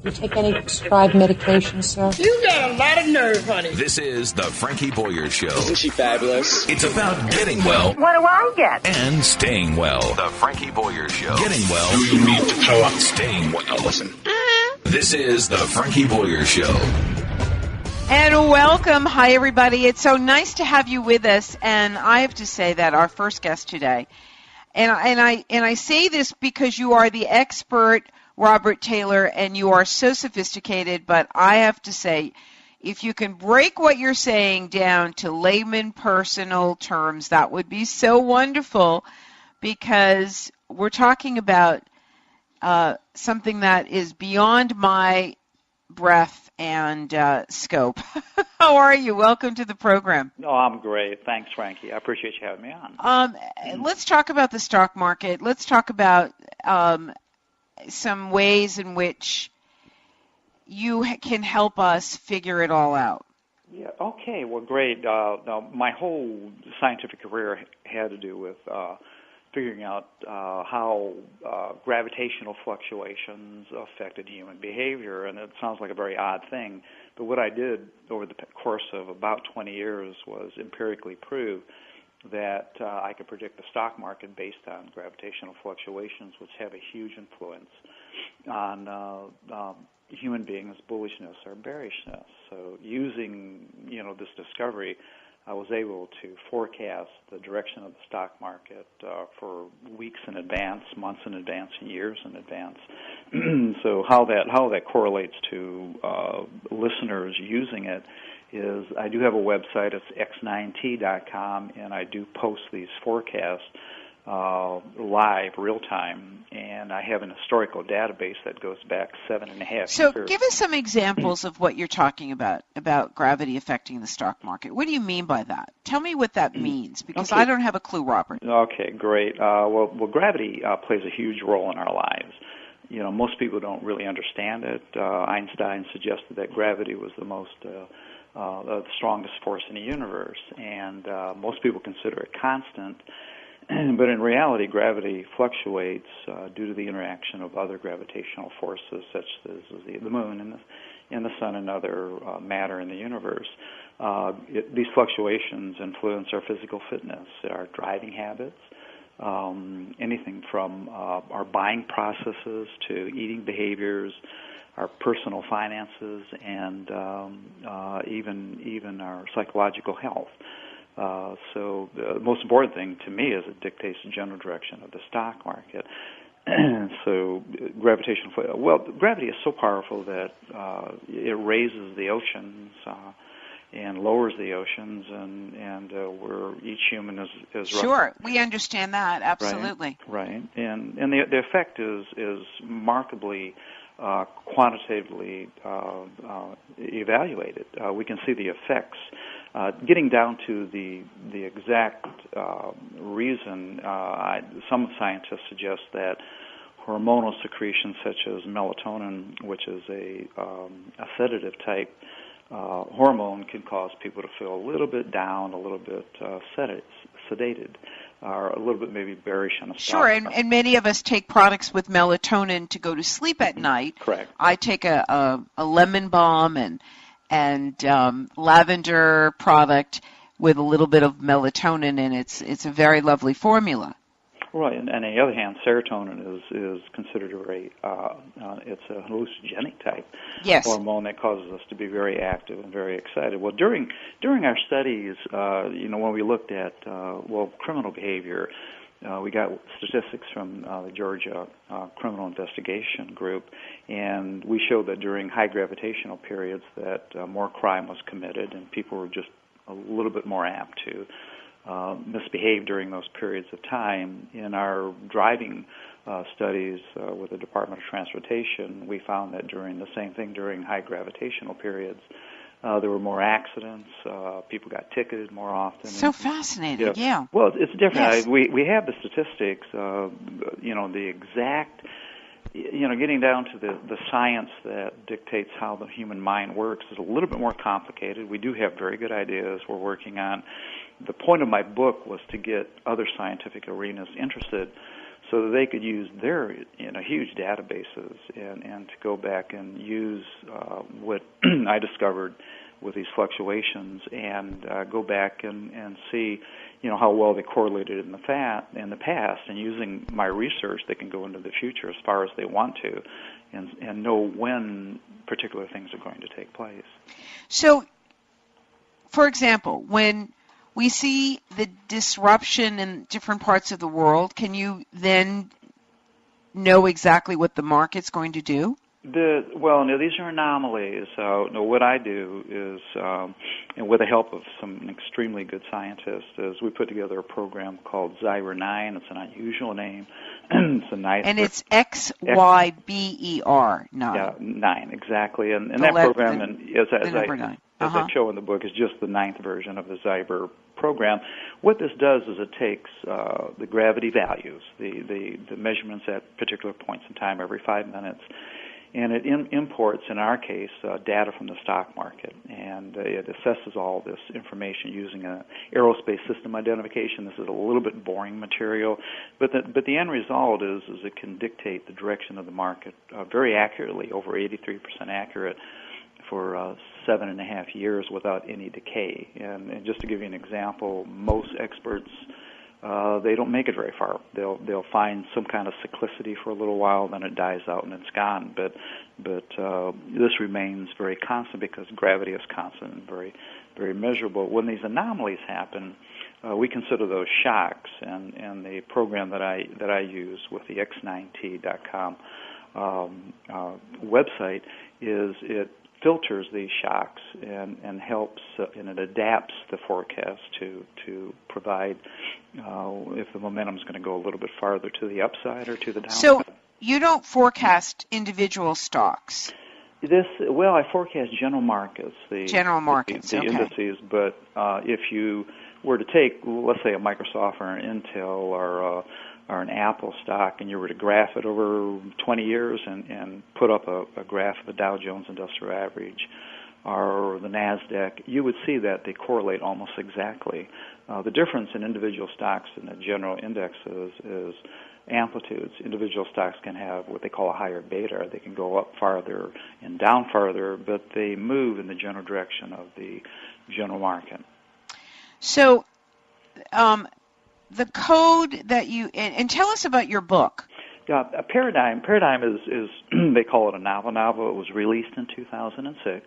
You take any prescribed medication, sir? You got a lot of nerve, honey. This is the Frankie Boyer Show. Isn't she fabulous? It's about getting well. What do I get? And staying well. The Frankie Boyer Show. Getting well. Do you need to throw up? Staying well. Listen. This is the Frankie Boyer Show. And welcome. Hi, everybody. It's so nice to have you with us. And I have to say that our first guest today, and I say this because you are the expert, Robert Taylor, and you are so sophisticated, but I have to say, if you can break what you're saying down to layman personal terms, that would be so wonderful, because we're talking about something that is beyond my breadth and scope. How are you? Welcome to the program. Oh, I'm great. Thanks, Frankie. I appreciate you having me on. Let's talk about the stock market. Let's talk about some ways in which you can help us figure it all out. Yeah. Okay. Well, great. Now, my whole scientific career had to do with figuring out how gravitational fluctuations affected human behavior, and it sounds like a very odd thing, but what I did over the course of about 20 years was empirically prove that I could predict the stock market based on gravitational fluctuations, which have a huge influence on human beings' bullishness or bearishness. So using, this discovery, I was able to forecast the direction of the stock market for weeks in advance, months in advance, and years in advance. So how that correlates to listeners using it is I do have a website. It's X9T.com, and I do post these forecasts live, real time, and I have an historical database that goes back 7.5 years. So give us some examples of what you're talking about gravity affecting the stock market. What do you mean by that? Tell me what that means, because I don't have a clue, Robert. Okay, great. Well, gravity plays a huge role in our lives. Most people don't really understand it. Einstein suggested that gravity was the strongest force in the universe, and most people consider it constant. But in reality, gravity fluctuates due to the interaction of other gravitational forces, such as the moon and the sun and other matter in the universe. These fluctuations influence our physical fitness, our driving habits, anything from our buying processes to eating behaviors, our personal finances, and even our psychological health. So the most important thing to me is it dictates the general direction of the stock market. So gravity is so powerful that it raises the oceans and lowers the oceans, and where each human is sure, we understand that, absolutely. Right. And the effect is remarkably quantitatively evaluated. We can see the effects. Getting down to the exact reason, some scientists suggest that hormonal secretions such as melatonin, which is a sedative type hormone, can cause people to feel a little bit down, a little bit sedated, or a little bit maybe bearish on the stock. Sure, and many of us take products with melatonin to go to sleep at night. Correct. I take a lemon balm and lavender product with a little bit of melatonin, and it's a very lovely formula. Right, and on the other hand, serotonin is considered it's a hallucinogenic type hormone that causes us to be very active and very excited. Well, during our studies, when we looked at criminal behavior, we got statistics from the Georgia Criminal Investigation Group, and we showed that during high gravitational periods that more crime was committed, and people were just a little bit more apt to misbehave during those periods of time. In our driving studies with the Department of Transportation, we found that during high gravitational periods, there were more accidents. People got ticketed more often. So fascinating, yeah. Well, it's different. Yes. We have the statistics, the exact, getting down to the science that dictates how the human mind works is a little bit more complicated. We do have very good ideas we're working on. The point of my book was to get other scientific arenas interested so that they could use their huge databases and to go back and use what I discovered with these fluctuations and go back and see how well they correlated in the past, and using my research they can go into the future as far as they want to and know when particular things are going to take place. So, for example, when we see the disruption in different parts of the world, can you then know exactly what the market's going to do? No, these are anomalies. What I do is, and with the help of some extremely good scientists, is we put together a program called Zyber9. It's an unusual name. It's a nice. And it's XYBER 9. Yeah, 9 exactly. And that program, as I show in the book, is just the 9th version of the Zyber program. What this does is it takes the gravity values, the measurements at particular points in time every 5 minutes, and it imports, in our case, data from the stock market, and it assesses all this information using an aerospace system identification. This is a little bit boring material, but the end result is it can dictate the direction of the market very accurately, over 83% accurate, for 7.5 years without any decay. And just to give you an example, most experts they don't make it very far. They'll find some kind of cyclicity for a little while, then it dies out and it's gone. But this remains very constant because gravity is constant and very, very measurable. When these anomalies happen, we consider those shocks, and the program that I use with the X9T.com website is it filters these shocks and helps and it adapts the forecast to provide if the momentum is going to go a little bit farther to the upside or to the downside. So you don't forecast individual stocks. I forecast general markets, the indices. But if you were to take, let's say, a Microsoft or an Intel or an Apple stock, and you were to graph it over 20 years and put up a graph of the Dow Jones Industrial Average or the NASDAQ, you would see that they correlate almost exactly. The difference in individual stocks and the general indexes is amplitudes. Individual stocks can have what they call a higher beta. They can go up farther and down farther, but they move in the general direction of the general market. So, the code that you and tell us about your book. Yeah, Paradigm is they call it a novel. It was released in 2006,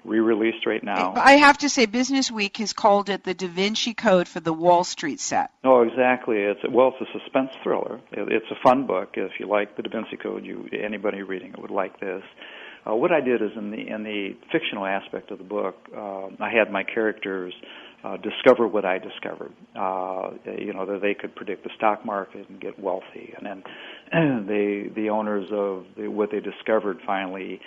re-released right now. I have to say, Business Week has called it the Da Vinci Code for the Wall Street set. Oh, exactly. It's a suspense thriller. It's a fun book. If you like the Da Vinci Code, anybody reading it would like this. What I did is in the fictional aspect of the book, I had my characters discover what I discovered. That they could predict the stock market and get wealthy, and then the owners of what they discovered finally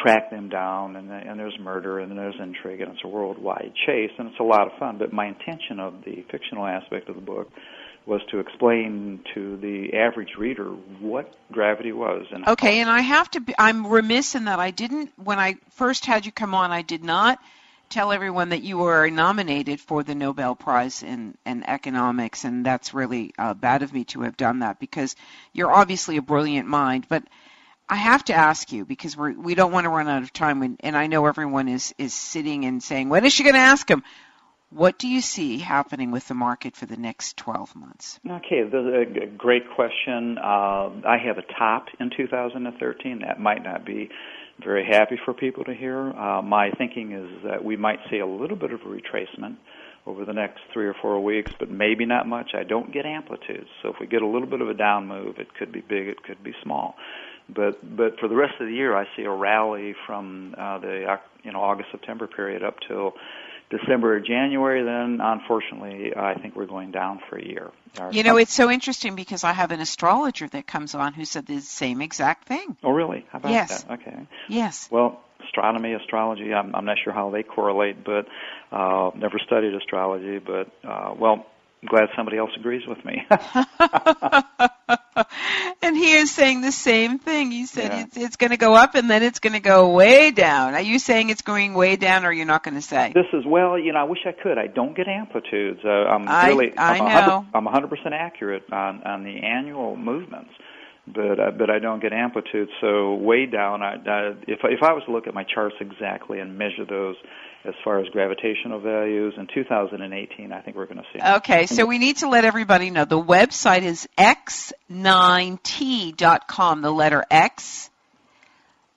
track them down, and there's murder, and there's intrigue, and it's a worldwide chase, and it's a lot of fun. But my intention of the fictional aspect of the book was to explain to the average reader what gravity was. And I'm remiss in that I didn't, when I first had you come on, I did not tell everyone that you were nominated for the Nobel Prize in economics, and that's really bad of me to have done that because you're obviously a brilliant mind. But I have to ask you, because we don't want to run out of time, and I know everyone is sitting and saying, when is she going to ask him? What do you see happening with the market for the next 12 months? Okay, that's a great question. I have a top in 2013. That might not be very happy for people to hear. My thinking is that we might see a little bit of a retracement over the next 3 or 4 weeks, but maybe not much. I don't get amplitudes, so if we get a little bit of a down move, it could be big, it could be small. But for the rest of the year, I see a rally from the August-September period up till December or January. Then, unfortunately, I think we're going down for a year. It's so interesting because I have an astrologer that comes on who said the same exact thing. Oh, really? How about that? Okay. Yes. Well, astronomy, astrology, I'm not sure how they correlate, but never studied astrology. But, I'm glad somebody else agrees with me. And he is saying the same thing. He said it's going to go up and then it's going to go way down. Are you saying it's going way down, or you're not going to say? This is, well, I wish I could. I don't get amplitudes. I'm I know. I'm 100% accurate on the annual movements, but I don't get amplitudes. So way down, if I was to look at my charts exactly and measure those as far as gravitational values in 2018, I think we're going to see. Okay, so we need to let everybody know. The website is X9T.com, the letter X,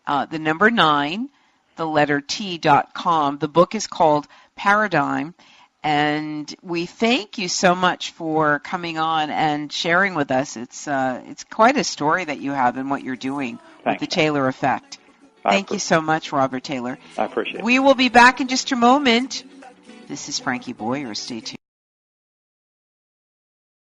the number 9, the letter T.com. The book is called Paradigm, and we thank you so much for coming on and sharing with us. It's quite a story that you have and what you're doing with the Taylor effect. Thank you so much, Robert Taylor. I appreciate it. We will be back in just a moment. This is Frankie Boyer. Stay tuned.